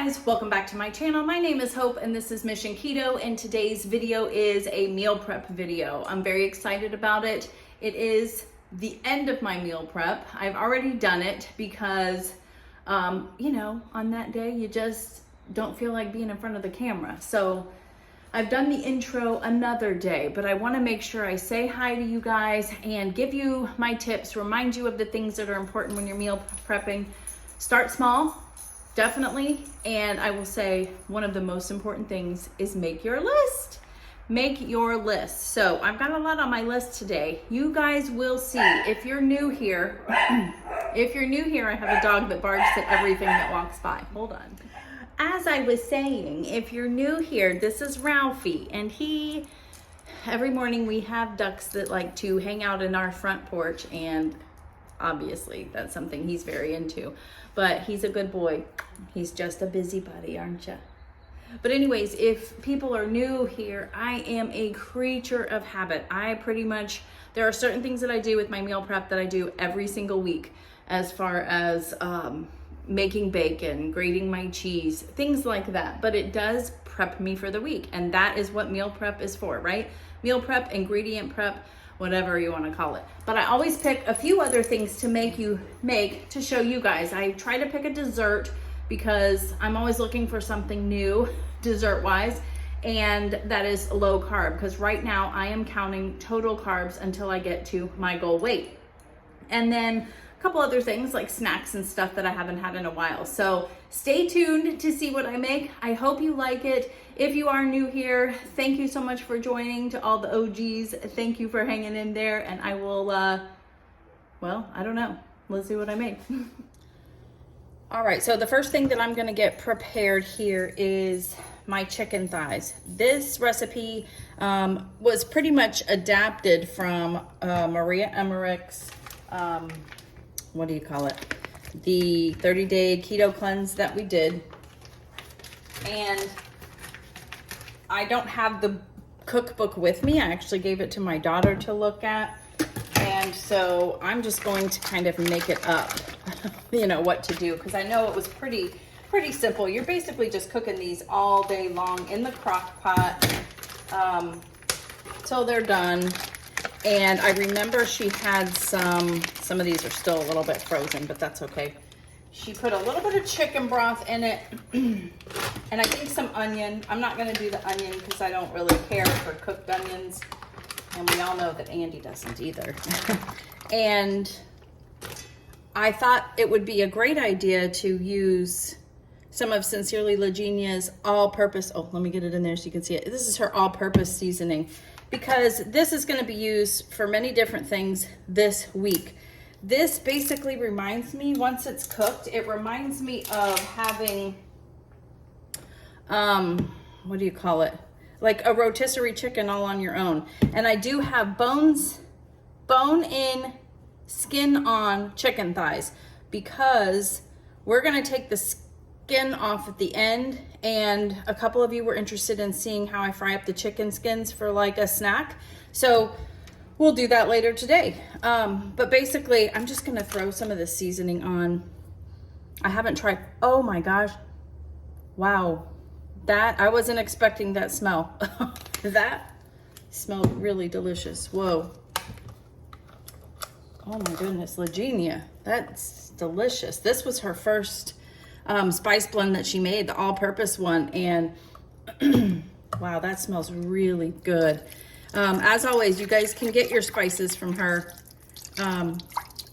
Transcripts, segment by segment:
guys, welcome back to my channel. My name is Hope and this is Mission Keto, and today's video is a meal prep video. I'm very excited about it. It is the end of my meal prep. I've already done it because, you know, on that day you just don't feel like being in front of the camera. So I've done the intro another day, but I want to make sure I say hi to you guys and give you my tips, remind you of the things that are important when you're meal prepping. Start small. Definitely. And I will say one of the most important things is make your list. Make your list. So I've got a lot on my list today. You guys will see. If you're new here, I have a dog that barks at everything that walks by. Hold on. As I was saying, if you're new here, this is Ralphie, and every morning we have ducks that like to hang out in our front porch, and obviously that's something he's very into, but he's a good boy. He's just a busybody, aren't you? But anyways, if people are new here, I am a creature of habit. There are certain things that I do with my meal prep that I do every single week, as far as making bacon, grating my cheese, things like that. But it does prep me for the week, and that is what meal prep is for, right? Meal prep, ingredient prep, whatever you want to call it. But I always pick a few other things to make to show you guys. I try to pick a dessert because I'm always looking for something new dessert wise, and that is low carb, because right now I am counting total carbs until I get to my goal weight. And then a couple other things like snacks and stuff that I haven't had in a while. So stay tuned to see what I make. I hope you like it. If you are new here, thank you so much for joining. To all the OGs, thank you for hanging in there. And I will, well, I don't know. Let's see what I make. All right, so the first thing that I'm gonna get prepared here is my chicken thighs. This recipe was pretty much adapted from Maria Emmerich's, what do you call it? The 30-day keto cleanse that we did. And I don't have the cookbook with me. I actually gave it to my daughter to look at. And so I'm just going to kind of make it up, you know, what to do, because I know it was pretty simple. You're basically just cooking these all day long in the crock pot till they're done. And I remember she had some of these are still a little bit frozen, but that's okay. She put a little bit of chicken broth in it, and I think some onion. I'm not gonna do the onion because I don't really care for cooked onions. And we all know that Andy doesn't either. And I thought it would be a great idea to use some of Sincerely Legenia's all-purpose, oh, let me get it in there so you can see it. This is her all-purpose seasoning, because this is gonna be used for many different things this week. This basically reminds me, once it's cooked, it reminds me of having, what do you call it? Like a rotisserie chicken all on your own. And I do have bone-in, skin-on chicken thighs, because we're gonna take the skin off at the end, and a couple of you were interested in seeing how I fry up the chicken skins for like a snack. So we'll do that later today. But basically, I'm just gonna throw some of the seasoning on. I haven't tried, oh my gosh. Wow, I wasn't expecting that smell. That smelled really delicious. Whoa. Oh my goodness, Legenia, that's delicious. This was her first spice blend that she made, the all-purpose one, and wow, that smells really good. As always, you guys can get your spices from her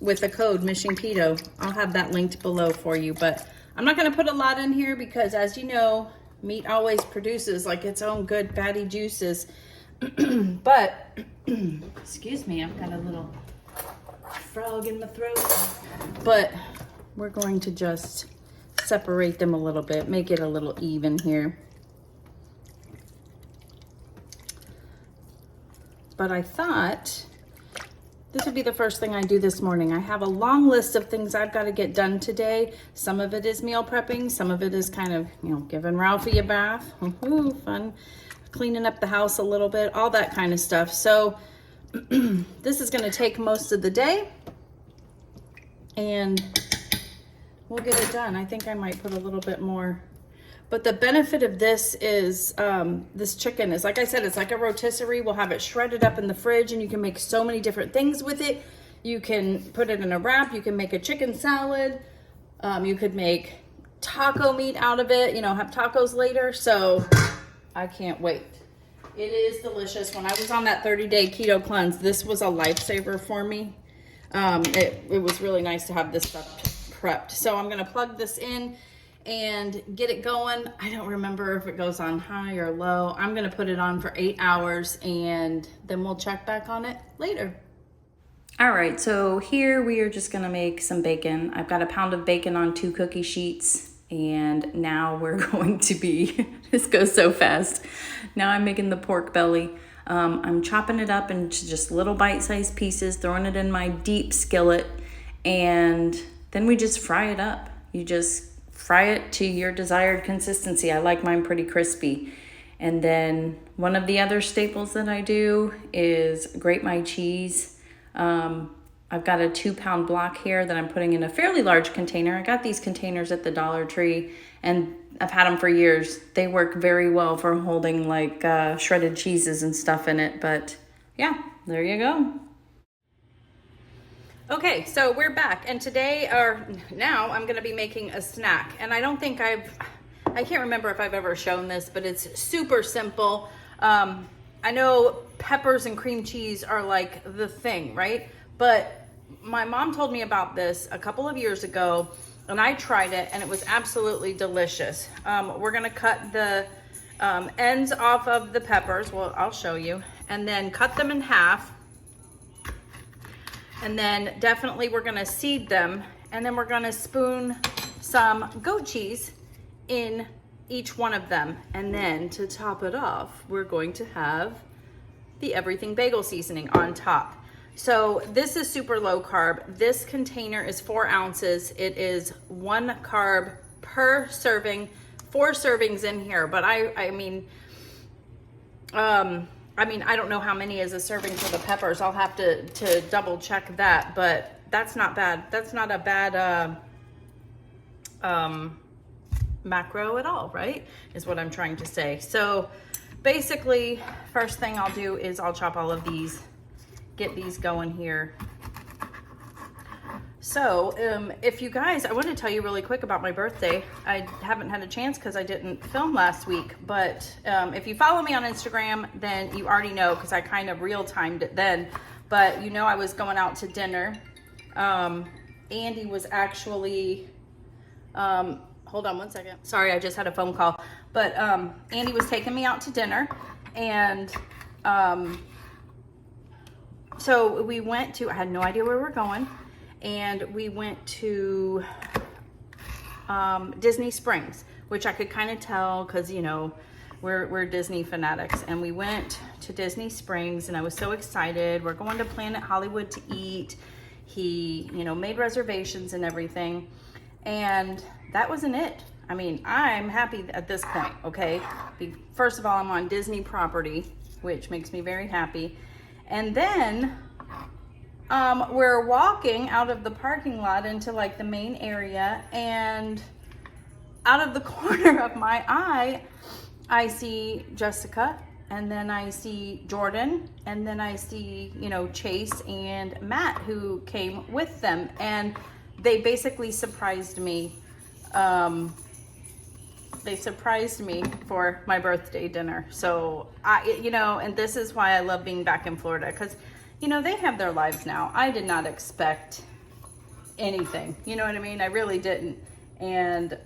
with the code MissionKeto. I'll have that linked below for you, but I'm not gonna put a lot in here because, as you know, meat always produces like its own good fatty juices. But, excuse me, I've got a little frog in my throat. But we're going to just separate them a little bit, make it a little even here. But I thought this would be the first thing I do this morning. I have a long list of things I've got to get done today. Some of it is meal prepping. Some of it is kind of, you know, giving Ralphie a bath. Ooh, fun. Cleaning up the house a little bit, all that kind of stuff. So this is going to take most of the day, and we'll get it done. I think I might put a little bit more But the benefit of this is this chicken is, like I said, it's like a rotisserie. We'll have it shredded up in the fridge, and you can make so many different things with it. You can put it in a wrap. You can make a chicken salad. You could make taco meat out of it, you know, have tacos later. So I can't wait. It is delicious. When I was on that 30-day keto cleanse, this was a lifesaver for me. It was really nice to have this stuff prepped. So I'm gonna plug this in and get it going. I don't remember if it goes on high or low. I'm gonna put it on for 8 hours and then we'll check back on it later. All right, so here we are just gonna make some bacon. I've got a pound of bacon on 2 cookie sheets, and now we're going to be, this goes so fast. Now I'm making the pork belly. I'm chopping it up into just little bite-sized pieces, throwing it in my deep skillet, and then we just fry it up. You just fry it to your desired consistency. I like mine pretty crispy. And then one of the other staples that I do is grate my cheese. I've got a 2-pound block here that I'm putting in a fairly large container. I got these containers at the Dollar Tree, and I've had them for years. They work very well for holding like shredded cheeses and stuff in it. But yeah, there you go. Okay, so we're back, and now I'm gonna be making a snack. And I don't think I can't remember if I've ever shown this, but it's super simple. I know peppers and cream cheese are like the thing, right? But my mom told me about this a couple of years ago, and I tried it, and it was absolutely delicious. We're gonna cut the ends off of the peppers. Well, I'll show you. And then cut them in half. And then definitely we're gonna seed them, and then we're gonna spoon some goat cheese in each one of them. And then to top it off, we're going to have the everything bagel seasoning on top. So this is super low carb. This container is 4 ounces. It is 1 carb per serving, 4 servings in here. But I mean, I don't know how many is a serving for the peppers. I'll have to double check that, but that's not bad. That's not a bad macro at all, right? Is what I'm trying to say. So basically, first thing I'll do is I'll chop all of these, get these going here. So if you guys, I want to tell you really quick about my birthday. I haven't had a chance because I didn't film last week, but if you follow me on Instagram, then you already know, because I kind of real-timed it then. But you know, I was going out to dinner. Andy was actually, hold on one second. Sorry, I just had a phone call. But Andy was taking me out to dinner, and so we went to, I had no idea where we were going, and we went to Disney Springs, which I could kind of tell because, you know, we're Disney fanatics. And we went to Disney Springs, and I was so excited. We're going to Planet Hollywood to eat. He, you know, made reservations and everything. And that wasn't it. I mean, I'm happy at this point, okay? First of all, I'm on Disney property, which makes me very happy. And then we're walking out of the parking lot into like the main area, and out of the corner of my eye, I see Jessica, and then I see Jordan, and then I see, you know, Chase and Matt, who came with them, and they basically surprised me. They surprised me for my birthday dinner. So you know, and this is why I love being back in Florida, because, you know, they have their lives now. I did not expect anything, you know what I mean? I really didn't. And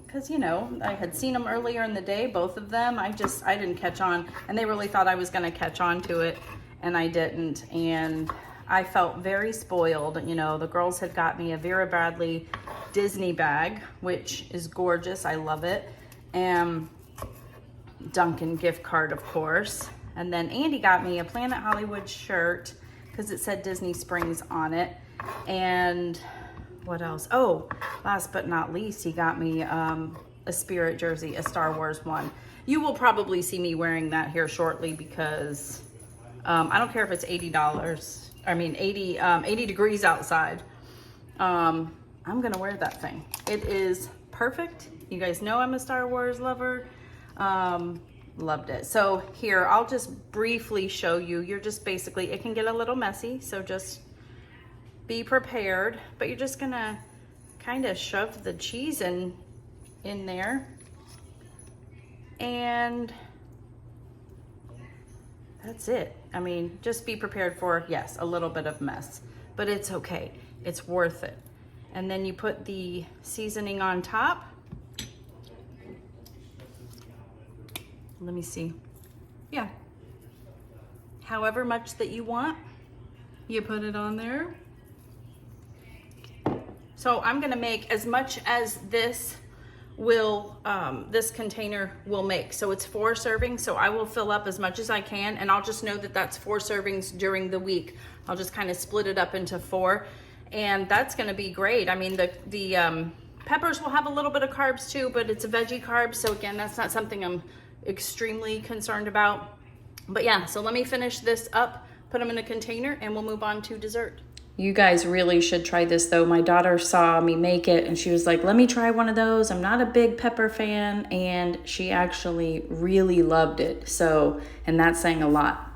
because, you know, I had seen them earlier in the day, both of them. I didn't catch on, and they really thought I was going to catch on to it, and I didn't. And I felt very spoiled. You know, the girls had got me a Vera Bradley Disney bag, which is gorgeous. I love it. And Dunkin' gift card, of course. And then Andy got me a Planet Hollywood shirt because it said Disney Springs on it. And what else? Oh, last but not least, he got me a Spirit jersey, a Star Wars one. You will probably see me wearing that here shortly, because I don't care if it's $80. I mean, 80 degrees outside. I'm gonna wear that thing. It is perfect. You guys know I'm a Star Wars lover. Loved it. So here, I'll just briefly show you. You're just basically, it can get a little messy, so just be prepared. But you're just gonna kind of shove the cheese in there. And that's it. I mean, just be prepared for, yes, a little bit of mess, but it's okay. It's worth it. And then you put the seasoning on top. Let me see. Yeah. However much that you want, you put it on there. So I'm gonna make as much as this container will make. So it's 4 servings, so I will fill up as much as I can, and I'll just know that that's 4 servings during the week. I'll just kind of split it up into 4, and that's gonna be great. I mean, the peppers will have a little bit of carbs too, but it's a veggie carb, so again, that's not something I'm extremely concerned about. But yeah, so let me finish this up, put them in a container, and we'll move on to dessert. You guys really should try this though. My daughter saw me make it and she was like, let me try one of those. I'm not a big pepper fan, and she actually really loved it. So, and that's saying a lot.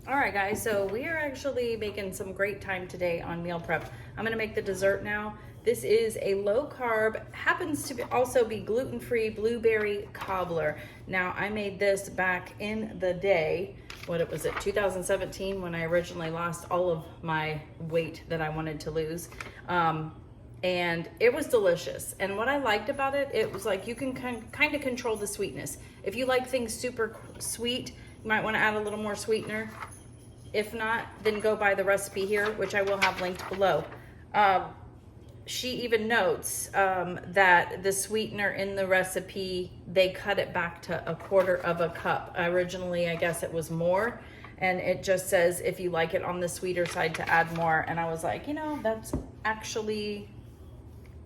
All right guys, so we are actually making some great time today on meal prep. I'm gonna make the dessert now. This is a low carb, happens to also be gluten-free blueberry cobbler. Now I made this back in the day, what was it, 2017, when I originally lost all of my weight that I wanted to lose. And it was delicious. And what I liked about it, it was like you can kind of control the sweetness. If you like things super sweet, you might want to add a little more sweetener. If not, then go by the recipe here, which I will have linked below. She even notes that the sweetener in the recipe, they cut it back to 1/4 cup. Originally, I guess it was more, and it just says if you like it on the sweeter side to add more. And I was like, you know, that's actually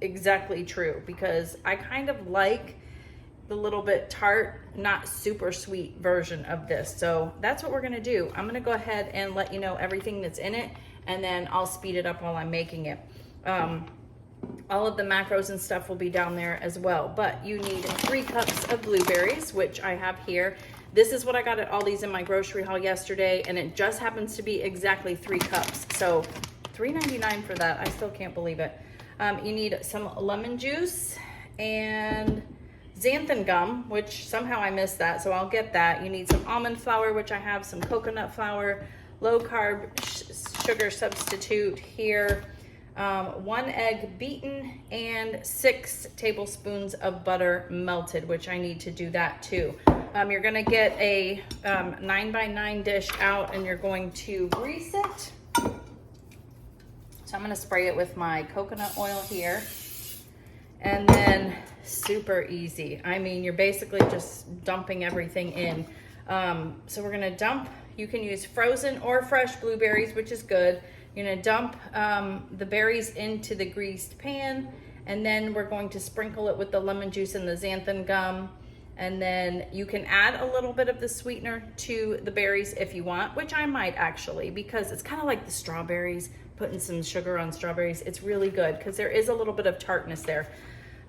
exactly true, because I kind of like the little bit tart, not super sweet version of this. So that's what we're gonna do. I'm gonna go ahead and let you know everything that's in it, and then I'll speed it up while I'm making it. All of the macros and stuff will be down there as well, but you need 3 cups of blueberries, which I have here. This is what I got at Aldi's in my grocery haul yesterday, and it just happens to be exactly 3 cups. So $3.99 for that. I still can't believe it. You need some lemon juice and xanthan gum, which somehow I missed that, so I'll get that. You need some almond flour, which I have, some coconut flour, low carb sugar substitute here. 1 egg beaten, and 6 tablespoons of butter melted, which I need to do that too. You're gonna get a 9x9 dish out, and you're going to grease it. So I'm gonna spray it with my coconut oil here, and then super easy. I mean, you're basically just dumping everything in. So we're gonna dump, you can use frozen or fresh blueberries, which is good. You're gonna dump the berries into the greased pan, and then we're going to sprinkle it with the lemon juice and the xanthan gum. And then you can add a little bit of the sweetener to the berries if you want, which I might actually, because it's kind of like the strawberries, putting some sugar on strawberries. It's really good because there is a little bit of tartness there.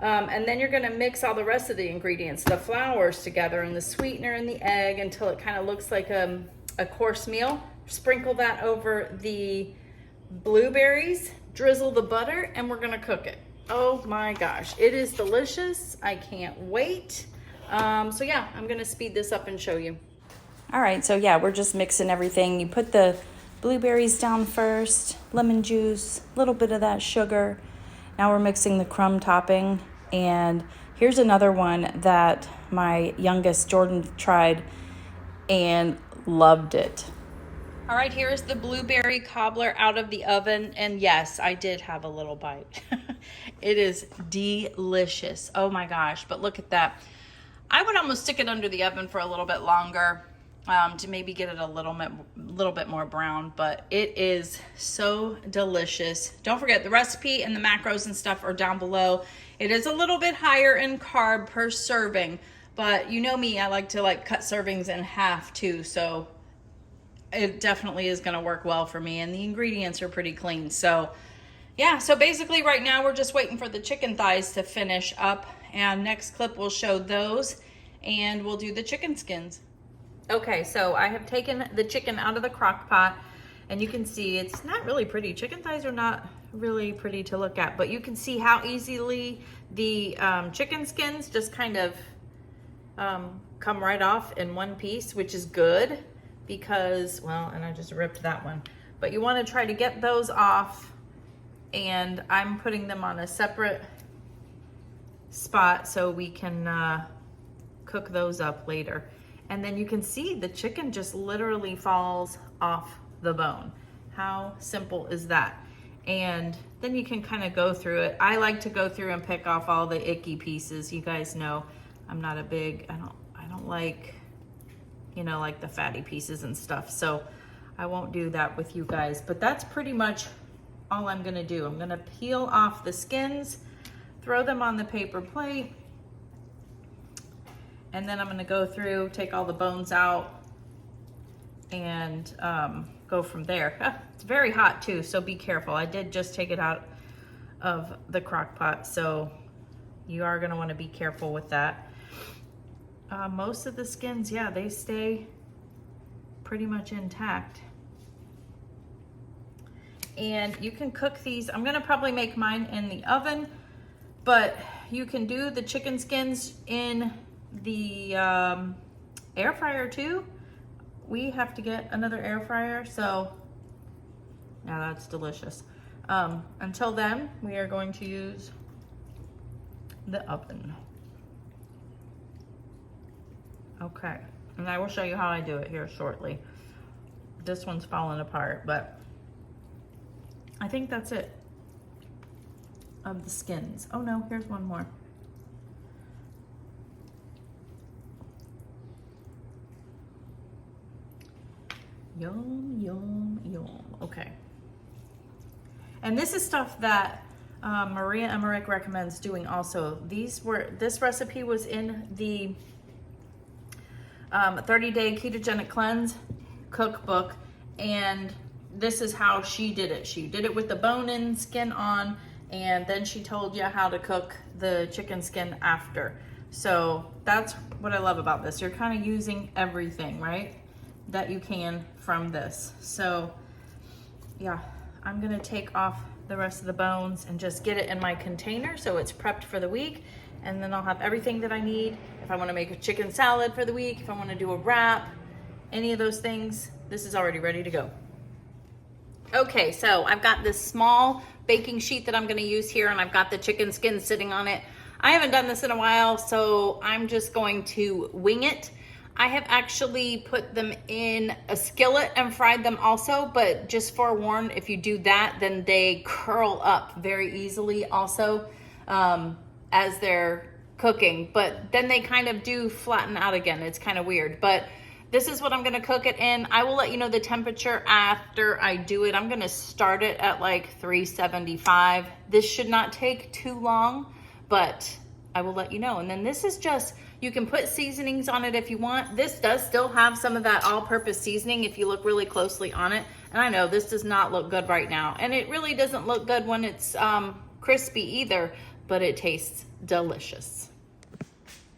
And then you're gonna mix all the rest of the ingredients, the flours together and the sweetener and the egg, until it kind of looks like a course meal. Sprinkle that over the blueberries, drizzle the butter, and we're gonna cook it. Oh my gosh, it is delicious. I can't wait. So yeah, I'm gonna speed this up and show you. All right, so yeah, we're just mixing everything. You put the blueberries down first, lemon juice, a little bit of that sugar. Now we're mixing the crumb topping, and here's another one that my youngest Jordan tried and loved it. All right, here's the blueberry cobbler out of the oven, and yes, I did have a little bite. It is delicious. Oh my gosh, but look at that. I would almost stick it under the oven for a little bit longer to maybe get it a little bit more brown, but it is so delicious. Don't forget, the recipe and the macros and stuff are down below. It is a little bit higher in carb per serving, but you know me, I like to cut servings in half too, so it definitely is going to work well for me, and the ingredients are pretty clean. So yeah, so basically right now we're just waiting for the chicken thighs to finish up, and next clip we'll show those and we'll do the chicken skins. Okay, so I have taken the chicken out of the crock pot, and you can see it's not really pretty. Chicken thighs are not really pretty to look at, but you can see how easily the chicken skins just kind of come right off in one piece, which is good because, well, and I just ripped that one. But you want to try to get those off, and I'm putting them on a separate spot so we can cook those up later. And then you can see the chicken just literally falls off the bone. How simple is that? And then you can kind of go through it. I like to go through and pick off all the icky pieces. You guys know I'm not a big, I don't like, you know, like the fatty pieces and stuff. So I won't do that with you guys, but that's pretty much all I'm gonna do. I'm gonna peel off the skins, throw them on the paper plate, and then I'm gonna go through, take all the bones out, and go from there. It's very hot too, so be careful. I did just take it out of the crock pot, so you are gonna wanna be careful with that. Most of the skins, yeah, they stay pretty much intact. And you can cook these. I'm gonna probably make mine in the oven, but you can do the chicken skins in the air fryer too. We have to get another air fryer, so now that's delicious. Until then, we are going to use the oven. Okay, and I will show you how I do it here shortly. This one's falling apart, but I think that's it of the skins. Oh no, here's one more. Yum, yum, yum. Okay. And this is stuff that Maria Emmerich recommends doing also. This recipe was in the 30-day ketogenic cleanse cookbook, and this is how she did it. She did it with the bone-in skin on, and then she told you how to cook the chicken skin after. So that's what I love about this. You're kind of using everything, right, that you can from this. So yeah, I'm gonna take off the rest of the bones and just get it in my container so it's prepped for the week, and then I'll have everything that I need. If I want to make a chicken salad for the week, if I want to do a wrap, any of those things, this is already ready to go. Okay, so I've got this small baking sheet that I'm going to use here, and I've got the chicken skin sitting on it. I haven't done this in a while, so I'm just going to wing it. I have actually put them in a skillet and fried them also, but just forewarned, if you do that, then they curl up very easily also as they're cooking, but then they kind of do flatten out again. It's kind of weird, but this is what I'm gonna cook it in. I will let you know the temperature after I do it. I'm gonna start it at like 375. This should not take too long, but I will let you know. And then this is just, you can put seasonings on it if you want. This does still have some of that all-purpose seasoning if you look really closely on it. And I know this does not look good right now. And it really doesn't look good when it's crispy either, but it tastes delicious.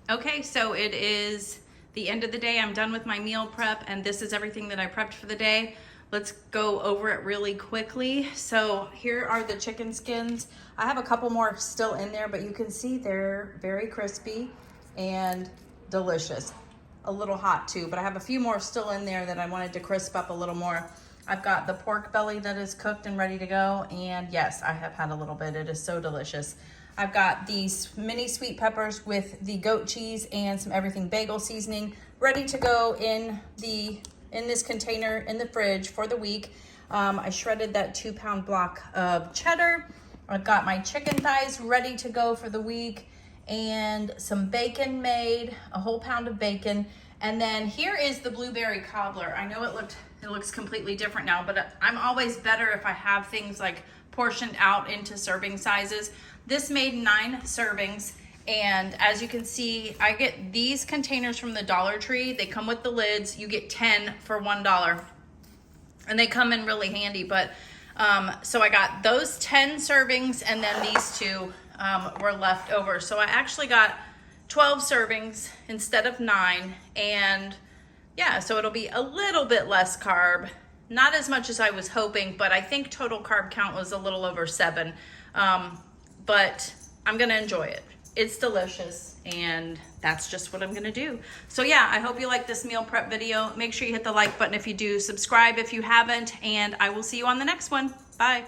Okay, so it is the end of the day. I'm done with my meal prep, and this is everything that I prepped for the day. Let's go over it really quickly. So here are the chicken skins. I have a couple more still in there, but you can see they're very crispy and delicious. A little hot too, but I have a few more still in there that I wanted to crisp up a little more. I've got the pork belly that is cooked and ready to go, and yes, I have had a little bit. It is so delicious. I've got these mini sweet peppers with the goat cheese and some everything bagel seasoning ready to go in this container in the fridge for the week. I shredded that 2-pound block of cheddar. I've got my chicken thighs ready to go for the week, and some bacon made, a whole pound of bacon. And then here is the blueberry cobbler. I know it looks completely different now, but I'm always better if I have things like portioned out into serving sizes. This made 9 servings, and as you can see, I get these containers from the Dollar Tree. They come with the lids. You get 10 for $1, and they come in really handy. But So I got those 10 servings, and then these two were left over. So I actually got 12 servings instead of 9. And yeah, so it'll be a little bit less carb. Not as much as I was hoping, but I think total carb count was a little over 7. But I'm gonna enjoy it. It's delicious, and that's just what I'm gonna do. So yeah, I hope you like this meal prep video. Make sure you hit the like button if you do, subscribe if you haven't, and I will see you on the next one. Bye.